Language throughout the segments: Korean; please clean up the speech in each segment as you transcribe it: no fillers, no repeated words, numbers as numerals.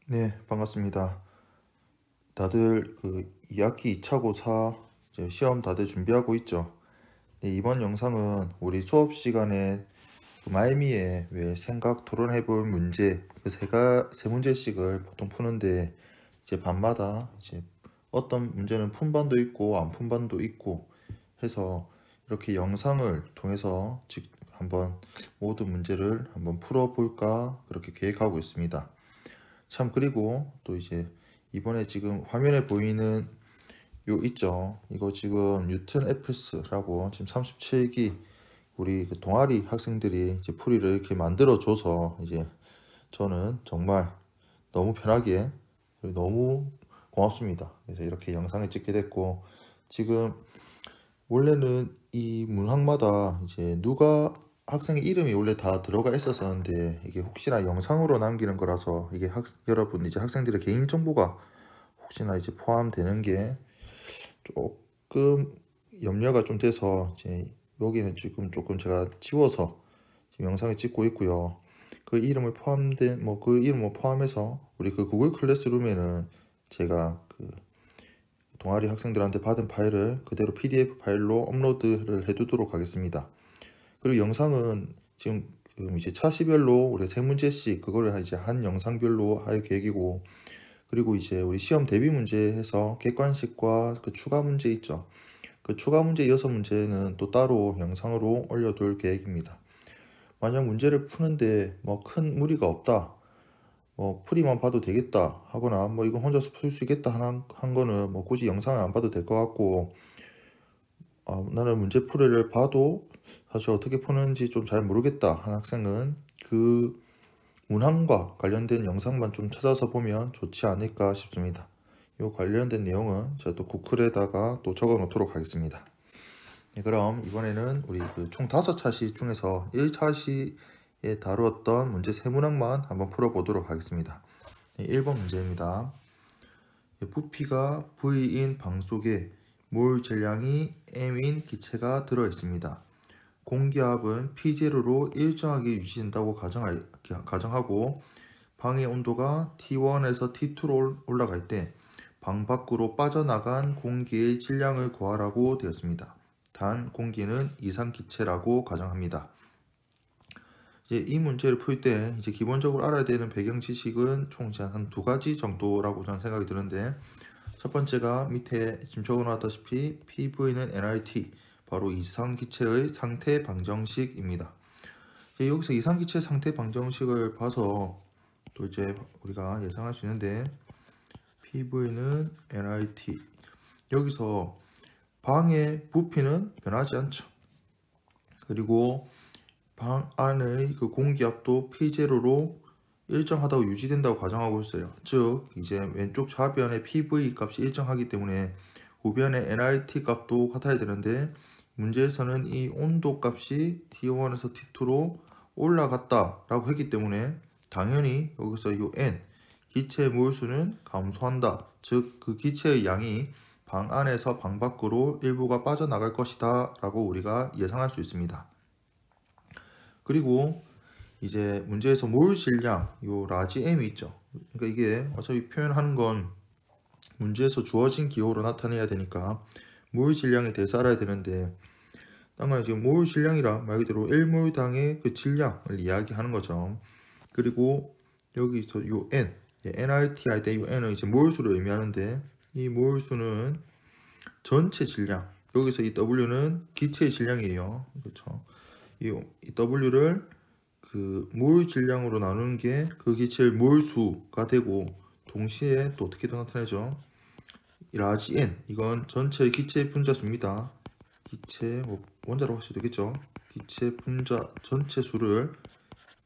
네, 반갑습니다. 다들 그 2학기 2차 고사 이제 시험 다들 준비하고 있죠. 네, 이번 영상은 우리 수업 시간에 그 말미에 왜 생각 토론해 볼 문제 그 세 문제씩을 보통 푸는데 이제 반마다 이제 어떤 문제는 푼 반도 있고 안 푼 반도 있고 해서 이렇게 영상을 통해서 한번 모든 문제를 한번 풀어볼까 그렇게 계획하고 있습니다. 참 그리고 또 이제 이번에 지금 화면에 보이는 요 있죠. 이거 지금 뉴턴 FS라고 지금 37기 우리 그 동아리 학생들이 이제 풀이를 이렇게 만들어 줘서 이제 저는 정말 너무 편하게 그리고 너무 고맙습니다. 그래서 이렇게 영상을 찍게 됐고 지금 원래는 이 문항마다 이제 누가 학생의 이름이 원래 다 들어가 있었었는데 이게 혹시나 영상으로 남기는 거라서 이게 여러분 이제 학생들의 개인 정보가 혹시나 이제 포함되는 게 조금 염려가 좀 돼서 이제 여기는 지금 조금 제가 지워서 지금 영상을 찍고 있고요. 그 이름을 포함된 그 이름을 포함해서 우리 그 구글 클래스룸에는 제가 그 동아리 학생들한테 받은 파일을 그대로 PDF 파일로 업로드를 해두도록 하겠습니다. 그리고 영상은 지금 이제 차시별로 우리 세 문제씩 그거를 이제 한 영상별로 할 계획이고, 그리고 이제 우리 시험 대비 문제 해서 객관식과 그 추가 문제 있죠. 그 추가 문제 6문제는 또 따로 영상으로 올려둘 계획입니다. 만약 문제를 푸는데 뭐 큰 무리가 없다, 뭐 풀이만 봐도 되겠다 하거나 뭐 이건 혼자서 풀 수 있겠다 한 거는 뭐 굳이 영상을 안 봐도 될 것 같고, 나는 문제 풀이를 봐도 사실 어떻게 푸는지 좀 잘 모르겠다 한 학생은 그 문항과 관련된 영상만 좀 찾아서 보면 좋지 않을까 싶습니다. 이 관련된 내용은 제가 또 구글에다가 또 적어 놓도록 하겠습니다. 네, 그럼 이번에는 우리 그 총 5차시 중에서 1차시에 다루었던 문제 3문항만 한번 풀어보도록 하겠습니다. 네, 1번 문제입니다. 부피가 V인 방 속에 몰 질량이 M인 기체가 들어있습니다. 공기압은 P0로 일정하게 유지된다고 가정하고 방의 온도가 T1에서 T2로 올라갈 때 방 밖으로 빠져나간 공기의 질량을 구하라고 되었습니다. 단 공기는 이산기체라고 가정합니다. 이제 이 문제를 풀 때 이제 기본적으로 알아야 되는 배경 지식은 총 한 2가지 정도라고 저는 생각이 드는데, 첫 번째가 밑에 지금 적어놨다시피 PV는 nRT, 바로 이산기체의 상태 방정식입니다. 이제 여기서 이산기체 상태 방정식을 봐서 또 이제 우리가 예상할 수 있는데, PV는 nRT, 여기서 방의 부피는 변하지 않죠. 그리고 방 안의 그 공기압도 P0로 일정하다고 유지된다고 가정하고 있어요. 즉 이제 왼쪽 좌변의 PV 값이 일정하기 때문에 우변의 nRT 값도 같아야 되는데, 문제에서는 이 온도 값이 T1에서 T2로 올라갔다 라고 했기 때문에 당연히 여기서 이 N, 기체의 몰수는 감소한다. 즉 그 기체의 양이 방 안에서 방 밖으로 일부가 빠져나갈 것이다 라고 우리가 예상할 수 있습니다. 그리고 이제 문제에서 몰 질량, 요 라지 M이 있죠. 그러니까 이게 어차피 표현하는 건 문제에서 주어진 기호로 나타내야 되니까 몰 질량에 대해서 알아야 되는데, 당연히 지금 몰 질량이라 말 그대로 1몰당의 그 질량을 이야기하는 거죠. 그리고 여기서 요 N, nRT 할 때 요 N은 이제 몰수를 의미하는데, 이 몰수는 전체 질량, 여기서 이 W는 기체의 질량이에요. 그렇죠. 이 W를 그 몰 질량으로 나누는 게 그 기체의 몰수가 되고, 동시에 또 어떻게도 나타내죠. 라지 N, 이건 전체 기체 분자수입니다. 기체 원자로 할 수도 있겠죠. 기체 분자 전체 수를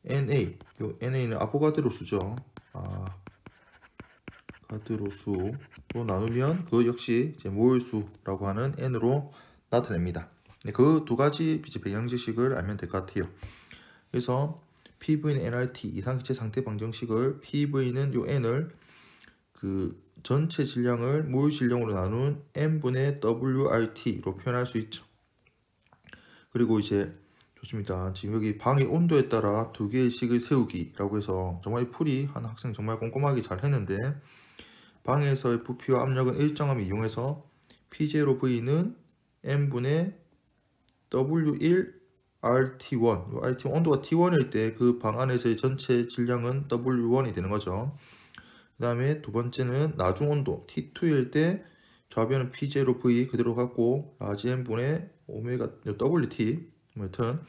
NA, 요 NA는 아보가드로 수죠. 아보가드로 수로 나누면 그 역시 이제 몰수라고 하는 N으로 나타냅니다. 그 2가지 배경 지식을 알면 될 것 같아요. 그래서 PV는 nRT 이상기체 상태 방정식을, PV는 요 N을 그 전체 질량을 몰 질량으로 나눈 M분의 WRT로 표현할 수 있죠. 그리고 이제 좋습니다. 지금 여기 방의 온도에 따라 두 개의 식을 세우기라고 해서 정말 이 풀이 한 학생 정말 꼼꼼하게 잘 했는데, 방에서의 부피와 압력은 일정함을 이용해서 P0V는 N분의 W1 RT1, 요 RT1 온도가 T1일 때 그 방 안에서의 전체 질량은 W1이 되는 거죠. 그 다음에 두 번째는 나중 온도 T2일 때 좌변은 P0V 그대로 갖고 라지 N분의 오메가 WT, 여튼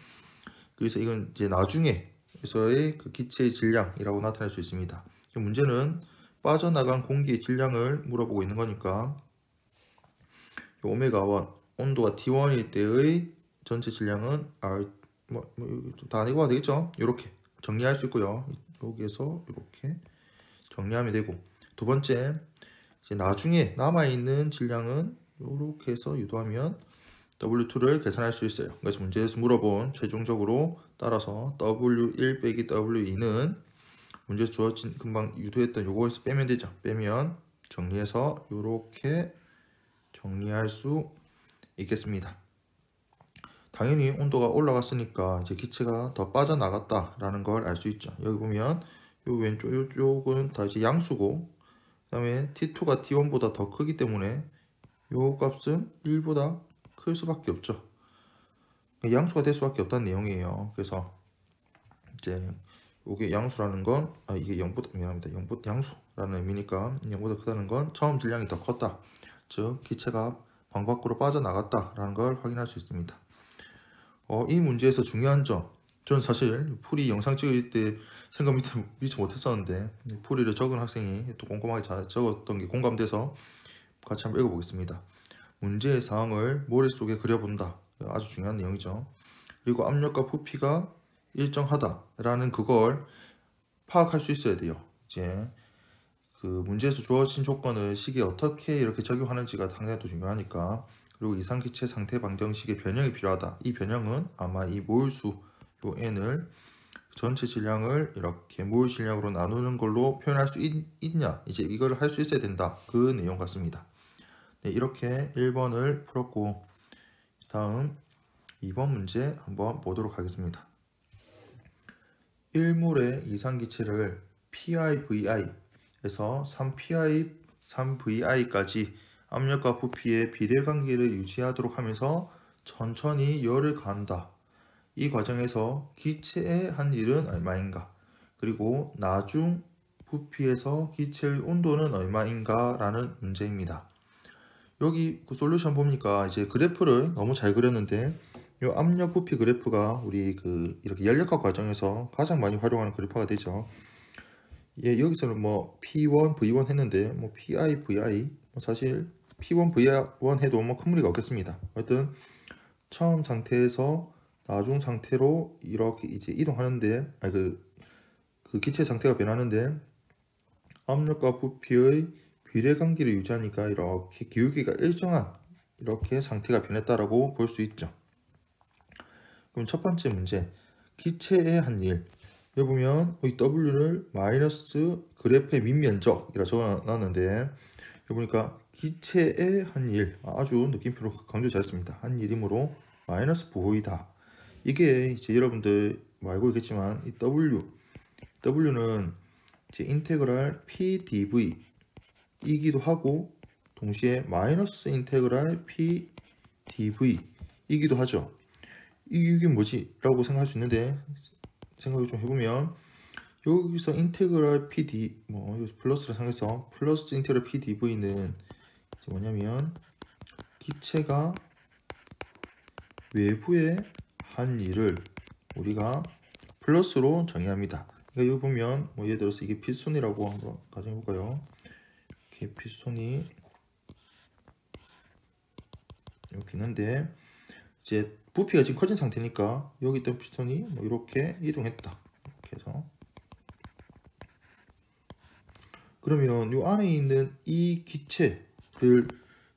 그래서 이건 이제 나중에서의 그 기체의 질량이라고 나타낼 수 있습니다. 문제는 빠져나간 공기의 질량을 물어보고 있는 거니까 오메가1 온도가 T1일 때의 전체 질량은 다 안 읽어도 되겠죠? 이렇게 정리할 수 있고요. 여기에서 이렇게 정리하면 되고, 두 번째 이제 나중에 남아있는 질량은 이렇게 해서 유도하면 W2를 계산할 수 있어요. 그래서 문제에서 물어본 최종적으로 따라서 W1 빼기 W2는 문제에서 주어진 금방 유도했던 요거에서 빼면 되죠. 빼면 정리해서 이렇게 정리할 수 있겠습니다. 당연히 온도가 올라갔으니까 이제 기체가 더 빠져나갔다라는 걸 알 수 있죠. 여기 보면 요 왼쪽 요쪽은 다 이제 양수고, 그 다음에 T2가 T1보다 더 크기 때문에 요 값은 1보다 클 수밖에 없죠. 양수가 될 수밖에 없다는 내용이에요. 그래서 이제 이게 양수라는 건 이게 0보다 미안합니다. 0보다 양수라는 의미니까 0보다 크다는 건 처음 질량이 더 컸다. 즉 기체가 방 밖으로 빠져나갔다라는 걸 확인할 수 있습니다. 이 문제에서 중요한 점, 저는 사실 풀이 영상 찍을 때 생각 미처 못했었는데 풀이를 적은 학생이 또 꼼꼼하게 잘 적었던 게 공감돼서 같이 한번 읽어보겠습니다. 문제의 상황을 머릿속에 그려본다. 아주 중요한 내용이죠. 그리고 압력과 부피가 일정하다라는 그걸 파악할 수 있어야 돼요. 이제 그 문제에서 주어진 조건을 식에 어떻게 이렇게 적용하는지가 상당히 또 중요하니까. 그리고 이상기체 상태 방정식의 변형이 필요하다. 이 변형은 아마 이 모율수 요 n을 전체 질량을 이렇게 모율 질량으로 나누는 걸로 표현할 수 있냐, 이제 이걸 할 수 있어야 된다. 그 내용 같습니다. 네, 이렇게 1번을 풀었고, 다음 2번 문제 한번 보도록 하겠습니다. 1몰의 이상기체를 PIVI에서 3PI, 3VI까지 압력과 부피의 비례관계를 유지하도록 하면서 천천히 열을 가한다. 이 과정에서 기체의 한 일은 얼마인가? 그리고 나중 부피에서 기체의 온도는 얼마인가? 라는 문제입니다. 여기 그 솔루션 보니까 이제 그래프를 너무 잘 그렸는데, 이 압력 부피 그래프가 우리 그 이렇게 연력학 과정에서 가장 많이 활용하는 그래프가 되죠. 예, 여기서는 뭐 P1, V1 했는데 뭐 PI, VI 사실 P1, V1 해도 뭐 큰 무리가 없겠습니다. 하여튼 처음 상태에서 나중 상태로 이렇게 이제 이동하는데, 그 기체 상태가 변하는데 압력과 부피의 비례관계를 유지하니까 이렇게 기울기가 일정한 이렇게 상태가 변했다라고 볼 수 있죠. 그럼 첫 번째 문제, 기체의 한 일. 여기 보면 이 W를 마이너스 그래프의 밑면적이라 적어놨는데, 여기 보니까 기체의 한 일, 아주 느낌표로 강조 잘했습니다. 한 일이므로 마이너스 부호이다. 이게 이제 여러분들 알고 있겠지만 이 W는 이제 인테그랄 PDV 이기도 하고 동시에 마이너스 인테그랄 PDV 이기도 하죠. 이게 뭐지? 라고 생각할 수 있는데, 생각을 좀 해보면 여기서 인테그랄 PD 플러스를 상해서 플러스 인테그랄 PDV는 뭐냐면 기체가 외부의 한 일을 우리가 플러스로 정의합니다. 그러니까 여기 보면 뭐 예를 들어서 이게 피스톤이라고 한번 가정해볼까요? 이렇게 피스톤이 이렇게 있는데 이제 부피가 지금 커진 상태니까 여기 있던 피스톤이 뭐 이렇게 이동했다. 이렇게 해서 그러면 이 안에 있는 이 기체를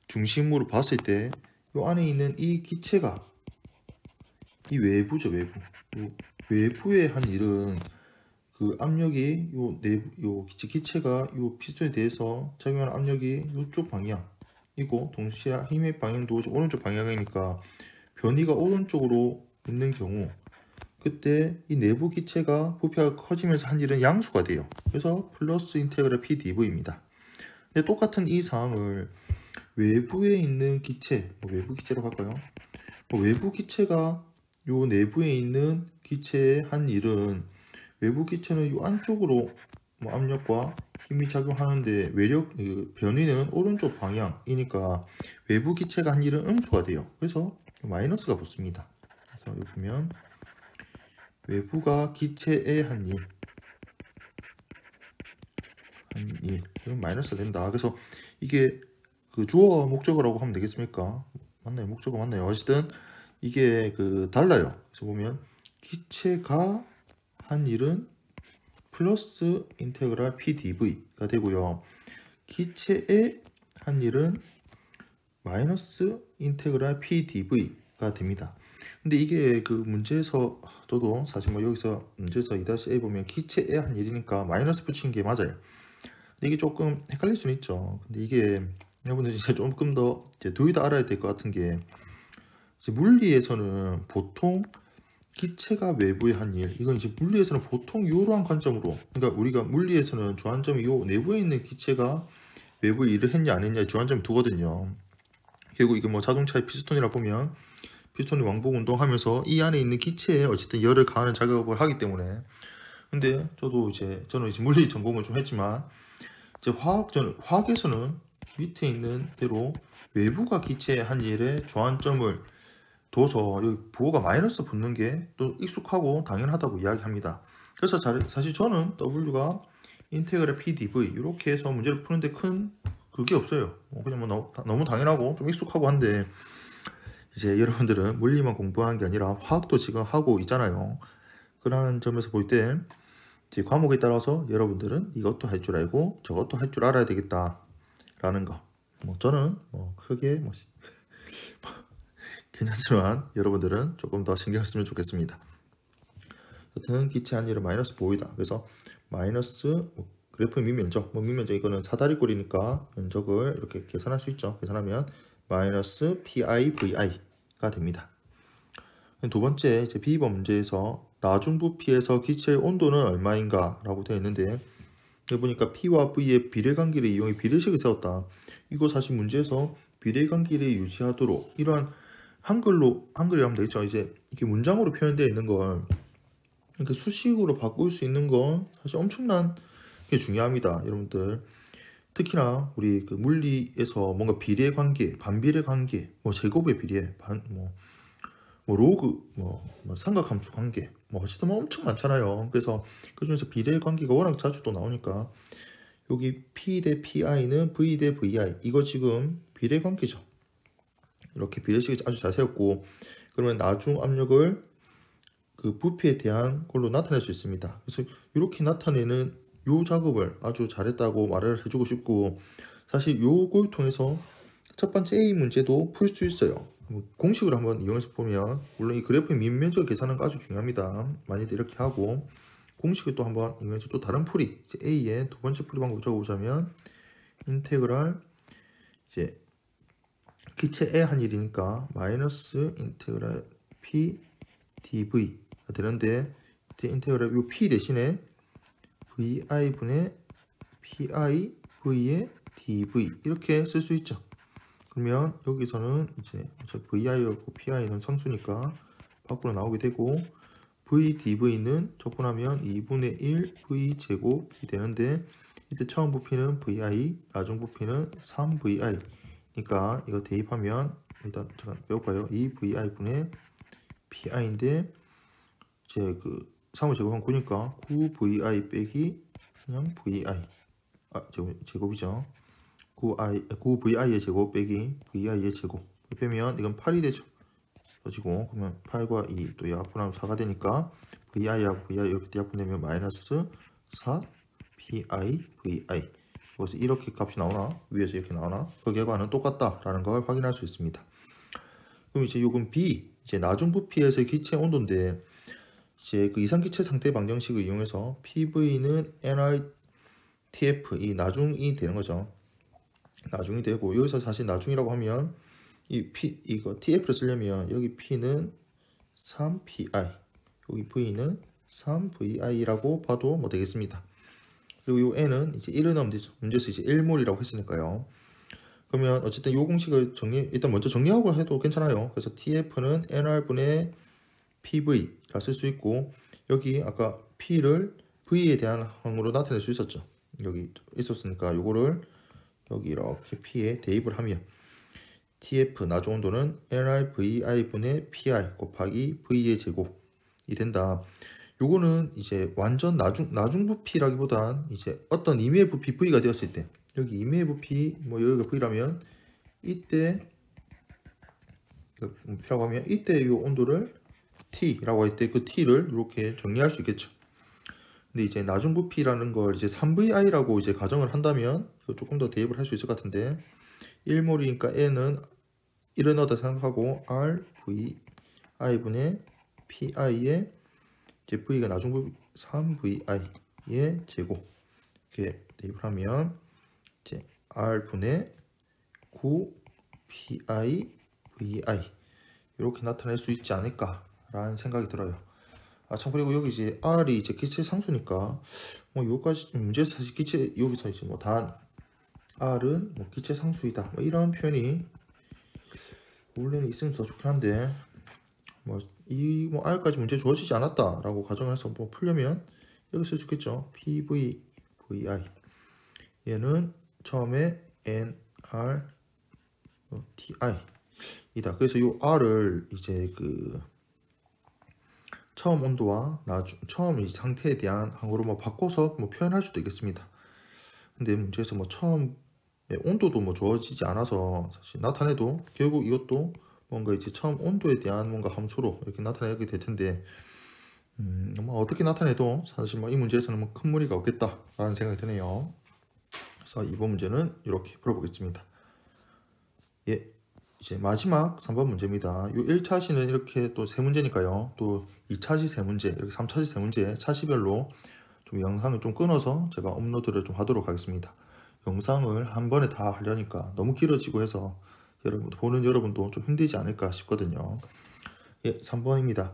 중심으로 봤을 때 이 안에 있는 이 기체가 이 외부죠, 외부. 외부의 한 일은 그 압력이 요 기체가 요 피스톤에 대해서 작용하는 압력이 이쪽 방향이고 동시에 힘의 방향도 오른쪽 방향이니까 변이가 오른쪽으로 있는 경우 그때 이 내부 기체가 부피가 커지면서 한 일은 양수가 돼요. 그래서 플러스 인테그랄 PdV입니다. 근데 똑같은 이 상황을 외부에 있는 기체, 외부 기체로 갈까요? 외부 기체가 요 내부에 있는 기체의 한 일은 외부 기체는 요 안쪽으로 압력과 힘이 작용하는데 외력 변위는 오른쪽 방향이니까 외부 기체가 한 일은 음수가 돼요. 그래서 마이너스가 붙습니다. 그래서 여기 보면 외부가 기체의 한 일, 이건 마이너스가 된다. 그래서 이게 그 주어와 목적어라고 하면 되겠습니까? 맞나요? 목적어 맞나요? 어쨌든 이게 달라요. 그래서 보면 기체가 한 일은 플러스 인테그랄 PdV가 되고요. 기체의 한 일은 마이너스 인테그랄 PdV가 됩니다. 근데 이게 문제에서 저도 사실 여기서 문제에서 2-a 보면 기체의 한 일이니까 마이너스 붙인 게 맞아요. 근데 이게 조금 헷갈릴 수는 있죠. 근데 이게 여러분들 이제 조금 더 둘 다 알아야 될 것 같은 게 이제 물리에서는 보통 기체가 외부의 한 일, 이건 이제 물리에서는 보통 이러한 관점으로, 그러니까 우리가 물리에서는 주안점이 요 내부에 있는 기체가 외부에 일을 했냐 안 했냐 주안점을 두거든요. 결국 이게 자동차의 피스톤이라 보면 피스톤이 왕복 운동하면서 이 안에 있는 기체에 어쨌든 열을 가하는 작업을 하기 때문에. 근데 저는 이제 물리 전공을 좀 했지만 이제 화학에서는 밑에 있는 대로 외부가 기체의 한 일에 주안점을 둬서 여기 부호가 마이너스 붙는 게 또 익숙하고 당연하다고 이야기합니다. 그래서 사실 저는 W가 인테그랄 PdV 이렇게 해서 문제를 푸는데 큰 그게 없어요. 그냥 너무 당연하고 좀 익숙하고 한데 이제 여러분들은 물리만 공부하는 게 아니라 화학도 지금 하고 있잖아요. 그런 점에서 볼 때 이제 과목에 따라서 여러분들은 이것도 할 줄 알고 저것도 할 줄 알아야 되겠다라는 거. 저는 크게 괜찮지만 여러분들은 조금 더 신경 쓰면 좋겠습니다. 여튼 기체 한 일은 마이너스 보이다. 그래서 마이너스 그래프의 미면적, 미면적 이거는 사다리꼴이니까 면적을 이렇게 계산할 수 있죠. 계산하면 마이너스 PIVI가 됩니다. 두 번째 이제 B번 문제에서 나중 부피에서 기체의 온도는 얼마인가 라고 되어 있는데 여기 보니까 P와 V의 비례관계를 이용해 비례식을 세웠다. 이거 사실 문제에서 비례관계를 유지하도록 이러한 한글로 하면 되겠죠. 이제 이렇게 문장으로 표현되어 있는 걸 이렇게 수식으로 바꿀 수 있는 건 사실 엄청난 게 중요합니다, 여러분들. 특히나 우리 물리에서 뭔가 비례 관계, 반비례 관계, 제곱의 비례, 로그, 삼각함수 관계, 어쨌든 엄청 많잖아요. 그래서 그 중에서 비례 관계가 워낙 자주 또 나오니까 여기 P 대 PI는 V 대 VI 이거 지금 비례 관계죠. 이렇게 비례식을 아주 잘 세웠고 그러면 나중 압력을 부피에 대한 걸로 나타낼 수 있습니다. 그래서 이렇게 나타내는 요 작업을 아주 잘했다고 말을 해주고 싶고 사실 요걸 통해서 첫 번째 A 문제도 풀 수 있어요. 공식으로 한번 이용해서 보면 물론 이 그래프의 밑면적 계산은 아주 중요합니다. 많이들 이렇게 하고 공식을 또 한번 이용해서 또 다른 풀이 이제 A의 두 번째 풀이 방법 적어보자면 인테그랄 이제 기체의 한 일이니까 마이너스 인테그랄 P dV가 되는데 인테그랄 요 P 대신에 VI분의 PIV의 dV 이렇게 쓸 수 있죠. 그러면 여기서는 이제 VI하고 PI는 상수니까 밖으로 나오게 되고 V dV는 적분하면 2분의 1 V 제곱이 되는데 이때 처음 부피는 VI, 나중 부피는 3VI 그러니까 이거 대입하면 일단 잠깐 빼볼까요? 2VI분의 PI인데 이제 3을 제곱하면 9니까 9VI 빼기 그냥 VI 제곱이죠. 9VI의 제곱 빼기 VI의 제곱 빼면 이건 8이 되죠. 그래가지고 그러면 8과 2 또 약분하면 4가 되니까 VI하고 VI 이렇게 대약분되면 마이너스 4 PIVI 그래서 이렇게 값이 나오나 위에서 이렇게 나오나 그 결과는 똑같다라는 걸 확인할 수 있습니다. 그럼 이제 요건 B 이제 나중 부피에서의 기체 온도인데 이제 이상기체 상태 방정식을 이용해서 PV는 NRTF 이 나중이 되는 거죠. 나중이 되고 여기서 사실 나중이라고 하면 이거 TF를 쓰려면 여기 P는 3PI 여기 V는 3VI라고 봐도 뭐 되겠습니다. 그리고 이 N은 이제 1을 넣으면 되죠. 문제에서 이제 1몰이라고 했으니까요. 그러면 어쨌든 이 공식을 일단 먼저 정리하고 해도 괜찮아요. 그래서 TF는 NR분의 PV라 쓸 수 있고, 여기 아까 P를 V에 대한 항으로 나타낼 수 있었죠. 여기 있었으니까 요거를 여기 이렇게 P에 대입을 하면 TF 나중 온도는 NRVI분의 PI 곱하기 V의 제곱이 된다. 요거는 이제 완전 나중 부피라기보단 이제 어떤 임의의 부피 V가 되었을 때, 여기 임의의 부피 뭐 여기가 V라면 이때 P라고 하면 이때 요 온도를 T라고 할 때 그 T를 이렇게 정리할 수 있겠죠. 근데 이제 나중 부피라는 걸 이제 3VI라고 이제 가정을 한다면 조금 더 대입을 할 수 있을 것 같은데, 1몰이니까 N은 1을 넣었다 생각하고 RVI분의 PI의 이제 V가 나중 부피 3VI의 제곱 이렇게 대입을 하면 이제 R분의 9PI VI 이렇게 나타낼 수 있지 않을까라는 생각이 들어요. 참, 그리고 여기 이제 R이 이제 기체 상수니까 뭐 여기까지 문제에서 사실 기체 여기서 이제 뭐 단 R은 뭐 기체 상수이다 뭐 이런 표현이 원래는 있으면 더 좋긴 한데, 뭐 R까지 문제 주어지지 않았다라고 가정을 해서 뭐 풀려면 여기 쓸 수 있겠죠. PV VI 얘는 처음에 NR TI 이다. 그래서 이 R을 이제 그 처음 온도와 처음 이 상태에 대한 항으로 뭐 바꿔서 뭐 표현할 수도 있겠습니다. 근데 문제에서 뭐 처음 온도도 뭐 주어지지 않아서 사실 나타내도 결국 이것도 뭔가 이제 처음 온도에 대한 뭔가 함수로 이렇게 나타내게 될 텐데, 뭐 어떻게 나타내도 사실 뭐 이 문제에서는 뭐 큰 무리가 없겠다라는 생각이 드네요. 그래서 이번 문제는 이렇게 풀어보겠습니다. 예, 이제 마지막 3번 문제입니다. 이 1차 시는 이렇게 또 세 문제니까요. 또 2차 시 세 문제, 이렇게 3차 시 세 문제 차시별로 좀 영상을 좀 끊어서 제가 업로드를 좀 하도록 하겠습니다. 영상을 한 번에 다 하려니까 너무 길어지고 해서 보는 여러분도 좀 힘들지 않을까 싶거든요. 예, 3번입니다.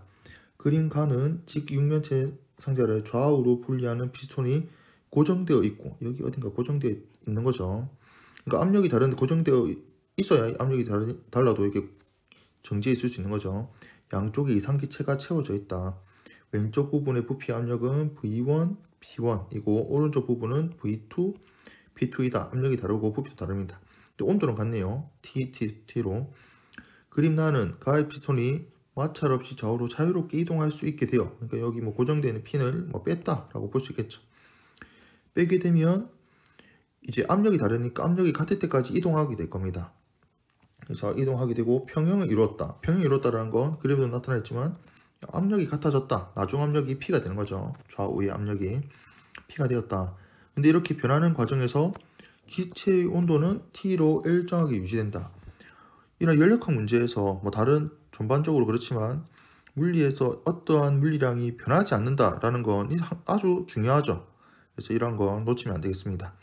그림가는 직육면체 상자를 좌우로 분리하는 피스톤이 고정되어 있고, 여기 어딘가 고정되어 있는 거죠. 그러니까 압력이 다른데 고정되어 있어야 압력이 달라도 이렇게 정지해 있을 수 있는 거죠. 양쪽에 이상기체가 채워져 있다. 왼쪽 부분의 부피 압력은 V1, P1이고 오른쪽 부분은 V2, P2이다. 압력이 다르고 부피도 다릅니다. 온도는 같네요. T로. 그림나는 가의 피스톤이 마찰 없이 좌우로 자유롭게 이동할 수 있게 돼요. 그러니까 여기 뭐 고정되는 핀을 뭐 뺐다라고 볼 수 있겠죠. 빼게 되면 이제 압력이 다르니까 압력이 같을 때까지 이동하게 될 겁니다. 그래서 이동하게 되고 평형을 이루었다. 평형을 이루었다라는 건 그림에도 나타났지만 압력이 같아졌다. 나중 압력이 P가 되는 거죠. 좌우의 압력이 P가 되었다. 근데 이렇게 변하는 과정에서 기체의 온도는 T로 일정하게 유지된다. 이런 연력학 문제에서 뭐 다른 전반적으로 그렇지만 물리에서 어떠한 물리량이 변하지 않는다라는 건 아주 중요하죠. 그래서 이런 건 놓치면 안 되겠습니다.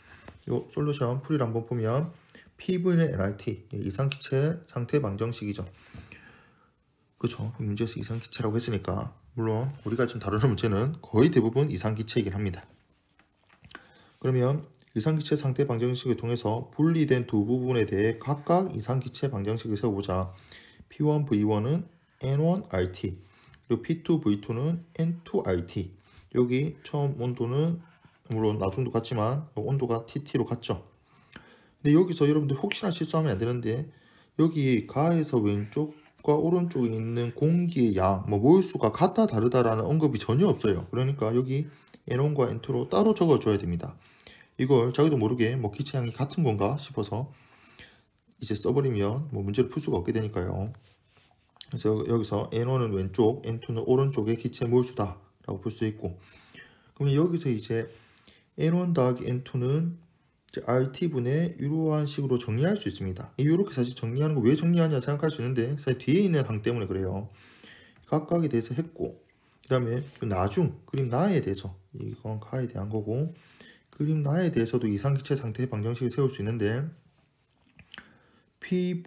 이 솔루션 풀이를 한번 보면 PV는 NRT 이상기체 상태 방정식이죠. 그렇죠. 문제에서 이상기체라고 했으니까 물론 우리가 지금 다루는 문제는 거의 대부분 이상기체이긴 합니다. 그러면 이상기체 상태 방정식을 통해서 분리된 두 부분에 대해 각각 이상기체 방정식을 세워보자. P1, V1은 N1RT 그리고 P2, V2는 N2RT. 여기 처음 온도는 물론 나중도 같지만 온도가 TT로 같죠. 근데 여기서 여러분들 혹시나 실수하면 안 되는데, 여기 가에서 왼쪽과 오른쪽에 있는 공기의 양, 뭐 모일수가 같다 다르다라는 언급이 전혀 없어요. 그러니까 여기 N1과 N2로 따로 적어줘야 됩니다. 이걸 자기도 모르게 뭐 기체양이 같은 건가 싶어서 이제 써버리면 뭐 문제를 풀 수가 없게 되니까요. 그래서 여기서 N1은 왼쪽, N2는 오른쪽의 기체 모일수다 라고 볼 수 있고, 그러면 여기서 이제 N1 더하기 N2는 RT분의 이러한 식으로 정리할 수 있습니다. 이렇게 사실 정리하는 거 왜 정리하냐 생각할 수 있는데, 사실 뒤에 있는 항 때문에 그래요. 각각에 대해서 했고, 그 다음에 나중 그림 나에 대해서, 이건 가에 대한 거고, 그림 나에 대해서도 이상기체 상태 방정식을 세울 수 있는데, 이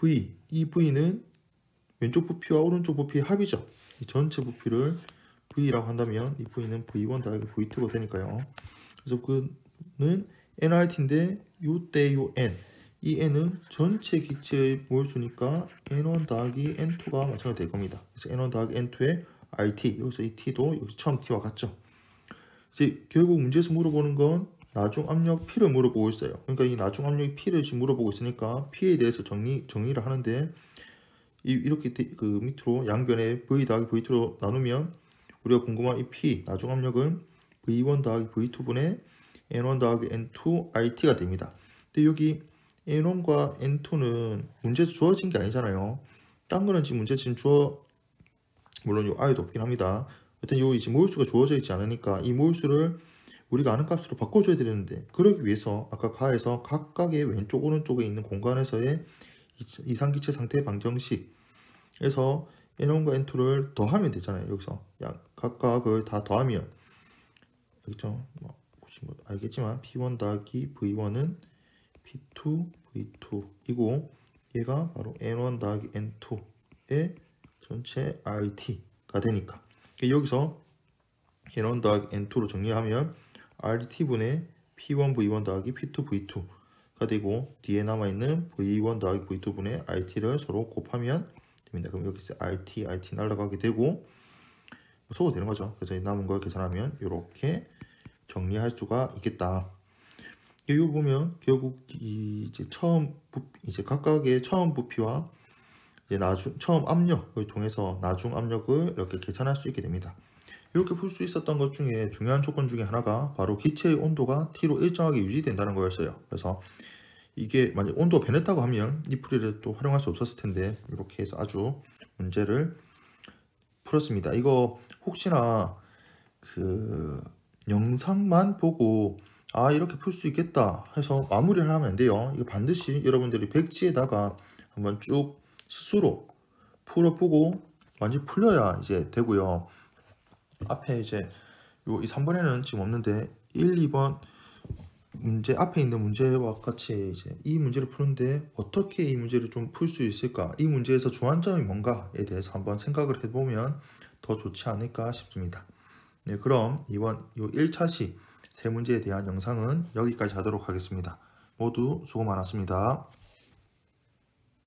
V는 왼쪽 부피와 오른쪽 부피의 합이죠. 이 전체 부피를 V라고 한다면 이 V는 V1 더하기 V2가 되니까요. 그래서 그는 nRT인데 요때 요 n, 이 n은 전체 기체의 몰수니까 n1 더하기 n2가 마찬가지가 될 겁니다. 그래서 n1 더하기 n2의 RT, 여기서 이 t도 역시 처음 t와 같죠. 이제 결국 문제에서 물어보는 건 나중 압력 P를 물어보고 있어요. 그러니까 이 나중 압력이 P를 지금 물어보고 있으니까 P에 대해서 정의를 하는데, 이렇게 그 밑으로 양변에 V 더하기 V2로 나누면 우리가 궁금한 이 P 나중 압력은 V1 더하기 V2분의 N1 더하기 N2 RT가 됩니다. 근데 여기 N1과 N2는 문제에서 주어진 게 아니잖아요. 딴 거는 지금 문제 지금 물론 요 I도 없긴 합니다. 일단 요 이제 모율수가 주어져 있지 않으니까 이 모율수를 우리가 아는 값으로 바꿔줘야 되는데, 그러기 위해서 아까 가에서 각각의 왼쪽 오른쪽에 있는 공간에서의 이상기체 상태 방정식에서 N1과 N2를 더하면 되잖아요. 여기서 각각을 다 더하면 여기죠. 뭐 알겠지만 P1 더하기 V1은 P2 V2이고, 얘가 바로 N1 더하기 N2의 전체 RT가 되니까 여기서 N1 더하기 N2로 정리하면 RT분의 P1 V1 더하기 P2 V2가 되고, 뒤에 남아있는 V1 더하기 V2분의 RT를 서로 곱하면 됩니다. 그럼 여기서 RT 날라가게 되고 소가 되는 거죠. 그래서 남은 걸 계산하면 이렇게 정리할 수가 있겠다. 이거 보면 결국 이제 각각의 처음 부피와 이제 처음 압력을 통해서 나중 압력을 이렇게 계산할 수 있게 됩니다. 이렇게 풀 수 있었던 것 중에 중요한 조건 중에 하나가 바로 기체의 온도가 T로 일정하게 유지된다는 거였어요. 그래서 이게 만약 온도가 변했다고 하면 이 풀이를 또 활용할 수 없었을 텐데, 이렇게 해서 아주 문제를 풀었습니다. 이거 혹시나 그 영상만 보고 이렇게 풀 수 있겠다 해서 마무리를 하면 안 돼요. 이거 반드시 여러분들이 백지에다가 한번 쭉 스스로 풀어보고 완전히 풀려야 이제 되고요. 앞에 이제 이 3번에는 지금 없는데 1, 2번 문제 앞에 있는 문제와 같이 이제 이 문제를 푸는데 어떻게 이 문제를 좀 풀 수 있을까, 이 문제에서 주안점이 뭔가에 대해서 한번 생각을 해보면 더 좋지 않을까 싶습니다. 네, 그럼 이번 요 1차시 세 문제에 대한 영상은 여기까지 하도록 하겠습니다. 모두 수고 많았습니다.